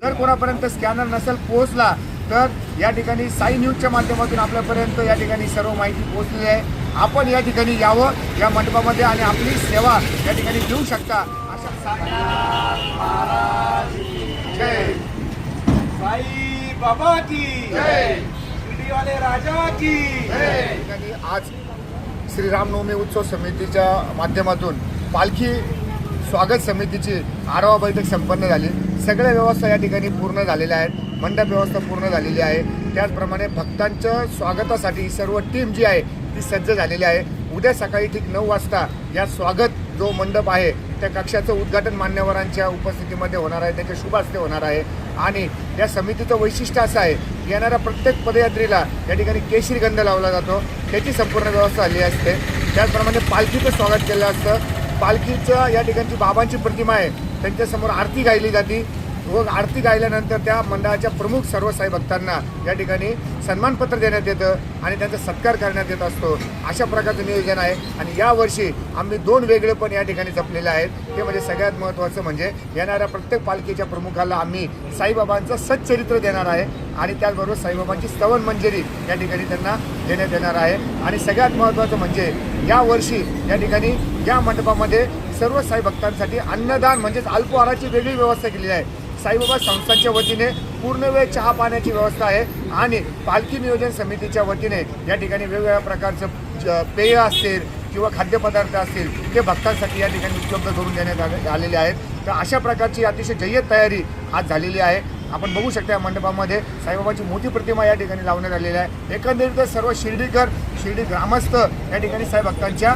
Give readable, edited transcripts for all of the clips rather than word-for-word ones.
जर कोणापर्यंत स्कॅनर नसेल पोहोचला तर या ठिकाणी साई न्यूजच्या माध्यमातून आपल्यापर्यंत या ठिकाणी सर्व माहिती पोहोचलेली आहे। आपण या ठिकाणी यावं या मंडपामध्ये आणि आपली सेवा या ठिकाणी देऊ शकता अशा जय साई बाबा की जय शिर्डीवाले राजा की जय। आज श्री रामनवमी उत्सव समितीच्या माध्यमातून पालखी स्वागत समितीची आढावा बैठक संपन्न झाली। सगळ्या व्यवस्था या ठिकाणी पूर्ण झालेल्या आहेत, मंडप व्यवस्था पूर्ण झालेली आहे। त्याचप्रमाणे भक्तांच्या स्वागतासाठी सर्व टीम जी आहे ती सज्ज झालेली आहे। उद्या सकाळी ठीक 9 वाजता या स्वागत जो मंडप आहे त्या कक्षाचं उद्घाटन मान्यवरांच्या उपस्थितीमध्ये होणार आहे, त्याचे शुभ हस्ते होणार आहे। आणि या समितीचं वैशिष्ट्य असं आहे, येणाऱ्या प्रत्येक पदयात्रेला या ठिकाणी केशरी गंध लावला जातो, त्याची संपूर्ण व्यवस्था झाली असते। त्याचप्रमाणे पालखीचं स्वागत केलं असतं। पालखीचं या ठिकाणची बाबांची प्रतिमा आहे, त्यांच्यासमोर आरती गायली जाते व आरती गायल्यानंतर त्या मंडळाच्या प्रमुख सर्व साई भक्तांना या ठिकाणी सन्मानपत्र देण्यात येतं आणि त्यांचा सत्कार करण्यात येत असतो। अशा प्रकारचं नियोजन आहे। आणि यावर्षी आम्ही 2 वेगळेपण या ठिकाणी जपलेले आहेत। ते म्हणजे सगळ्यात महत्त्वाचं म्हणजे येणाऱ्या प्रत्येक पालखीच्या प्रमुखाला आम्ही साईबाबांचं सच्चरित्र देणार आहे आणि त्याचबरोबर साईबाबांची स्तवन मंजिरी या ठिकाणी त्यांना देण्यात येणार आहे। आणि सगळ्यात महत्त्वाचं म्हणजे यावर्षी या ठिकाणी या मंडपामध्ये सर्व साई भक्तांसाठी अन्नदान म्हणजेच अल्पहाराची वेगळी व्यवस्था केलेली आहे। साईबाबा संस्थांच्या वतीने पूर्ण वेळ चहा पाण्याची व्यवस्था आहे आणि पालखी नियोजन समितीच्या वतीने या ठिकाणी वेगवेगळ्या प्रकारचं पेय असतील किंवा खाद्यपदार्थ असतील ते भक्तांसाठी या ठिकाणी उपलब्ध करून देण्यात आलेले आहेत। तर अशा प्रकारची अतिशय जय्यत तयारी आज झालेली आहे। आपण बघू शकता या मंडपामध्ये साईबाबांची मोठी प्रतिमा या ठिकाणी लावण्यात आलेली आहे। एकंदरीत सर्व शिर्डीकर शिर्डी ग्रामस्थ या ठिकाणी साई भक्तांच्या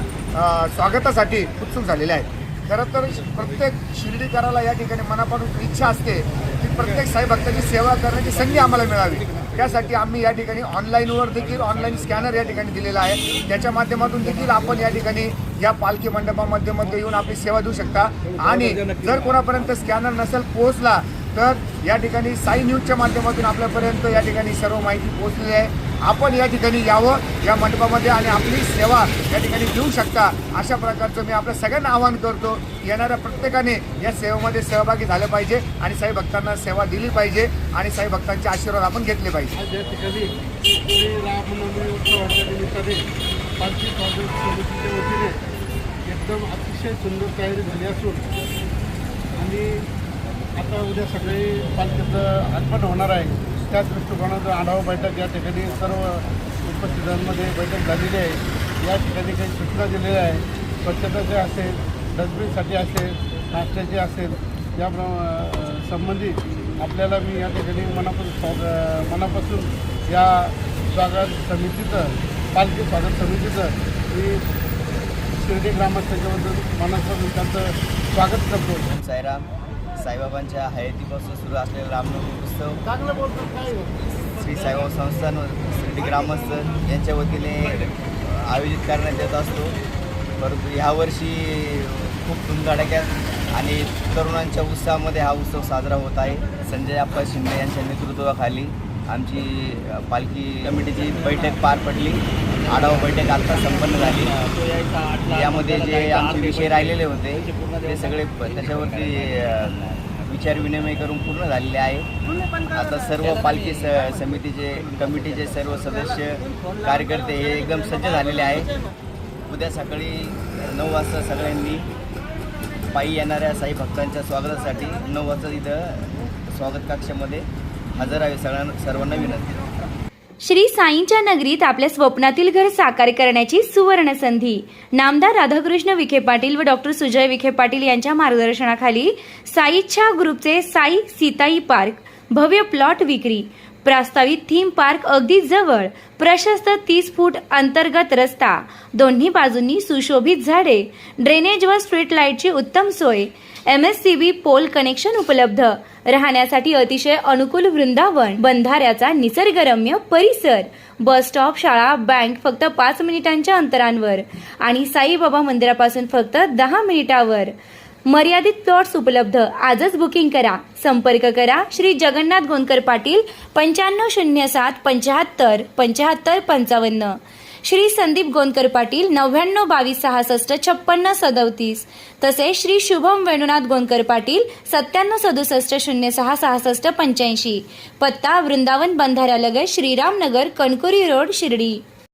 स्वागतासाठी उत्सुक झालेले आहेत। खरं तर प्रत्येक शिर्डीकराला या ठिकाणी मनापासून इच्छा असते की प्रत्येक साई भक्ताची सेवा करण्याची संधी आम्हाला मिळावी। त्यासाठी आम्ही या ठिकाणी ऑनलाईनवर देखील ऑनलाईन स्कॅनर या ठिकाणी दिलेला आहे, त्याच्या माध्यमातून देखील आपण या ठिकाणी या पालखी मंडपामध्ये येऊन आपली सेवा देऊ शकता। आणि जर कोणापर्यंत स्कॅनर नसेल पोहोचला तर या ठिकाणी साई न्यूजच्या माध्यमातून आपल्यापर्यंत या ठिकाणी सर्व माहिती पोहोचलेली आहे। आपण या ठिकाणी यावं या मंडपामध्ये आणि आपली सेवा या ठिकाणी देऊ शकता अशा प्रकारचं मी आपल्या सगळ्यांना आवाहन करतो। येणाऱ्या प्रत्येकाने या सेवेमध्ये सहभागी झालं पाहिजे आणि साई भक्तांना सेवा दिली पाहिजे आणि साई भक्तांचे आशीर्वाद आपण घेतले पाहिजे। आज या ठिकाणी श्री रामनवमी उत्सवाच्या निमित्ताने पालखी स्वागत समितीच्या वतीने एकदम अतिशय सुंदर तयारी झाली असून आणि आता उद्या सकाळी पालखीचं अर्पण होणार आहे। त्याच दृष्टिकोनातून आढावा बैठक या ठिकाणी सर्व उपस्थितांमध्ये बैठक झालेली आहे। या ठिकाणी काही सूचना दिलेल्या आहे, स्वच्छतेचे असेल, डस्टबिनसाठी असेल, नाश्त्याचे असेल, या संबंधित आपल्याला मी या ठिकाणी मनापासून या स्वागत समितीचं पालखी स्वागत समितीचं मी शिर्डी ग्रामस्थांच्याबद्दल मनापासून त्यांचं स्वागत करतो। साईराम साईबाबांच्या हयातीपासून सुरू असलेला रामनवमी उत्सव श्री साईबाबा संस्थान शिर्डी ग्रामस्थ यांच्या वतीने आयोजित करण्यात येत असतो। परंतु ह्यावर्षी खूप धुमधडाक्यात आणि तरुणांच्या उत्साहामध्ये हा उत्सव साजरा होत आहे। संजय अप्पा शिंदे यांच्या नेतृत्वाखाली आमची पालखी कमिटीची बैठक पार पडली। आढावा बैठक आता संपन्न झाली। यामध्ये जे आमचे विषय राहिलेले होते ते सगळे त्याच्यावरती विचार विनिमय करून पूर्ण झालेले आहे। आता सर्व पालखी समितीचे कमिटीचे सर्व सदस्य कार्यकर्ते हे एकदम सज्ज झालेले आहे। उद्या सकाळी 9 वाजता सगळ्यांनी पायी येणाऱ्या साई भक्तांच्या स्वागतासाठी 9 वाजता इथं स्वागत कक्षामध्ये हजर आहे। सर्वांना विनंती। श्री साईंच्या नगरीत आपल्या स्वप्नातील घर साकार करण्याची सुवर्ण संधी। नामदार राधाकृष्ण विखे पाटील व डॉक्टर सुजय विखे पाटील यांच्या मार्गदर्शनाखाली साईच्या ग्रुपचे साई सीताई पार्क भव्य प्लॉट विक्री, प्रस्तावित थीम पार्क अगदी जवळ, प्रशस्त 30 फूट अंतर्गत रस्ता, दोन्ही बाजूंनी सुशोभित झाडे, ड्रेनेज व स्ट्रीट लाईटची उत्तम सोय, MSCB पोल कनेक्शन उपलब्ध, राहण्यासाठी अतिशय अनुकूल वृंदावन, बंधाऱ्याचा निसर्गरम्य परिसर, बस स्टॉप, शाळा, बँक फक्त 5 मिनिटांच्या अंतरावर आणि साईबाबा मंदिरापासून फक्त 10 मिनिटावर। मर्यादित प्लॉट्स उपलब्ध। आजच बुकिंग करा। संपर्क करा श्री जगन्नाथ गोंदकर पाटील 9507 75 75 55, श्री संदीप गोंदकर पाटील 99 22 66 56 37 तसेच श्री शुभम वेणुनाथ गोंदकर पाटील 97 67 06 66 85 पत्ता वृंदावन बंधाऱ्यालगत श्रीराम नगर कणकुरी रोड शिर्डी।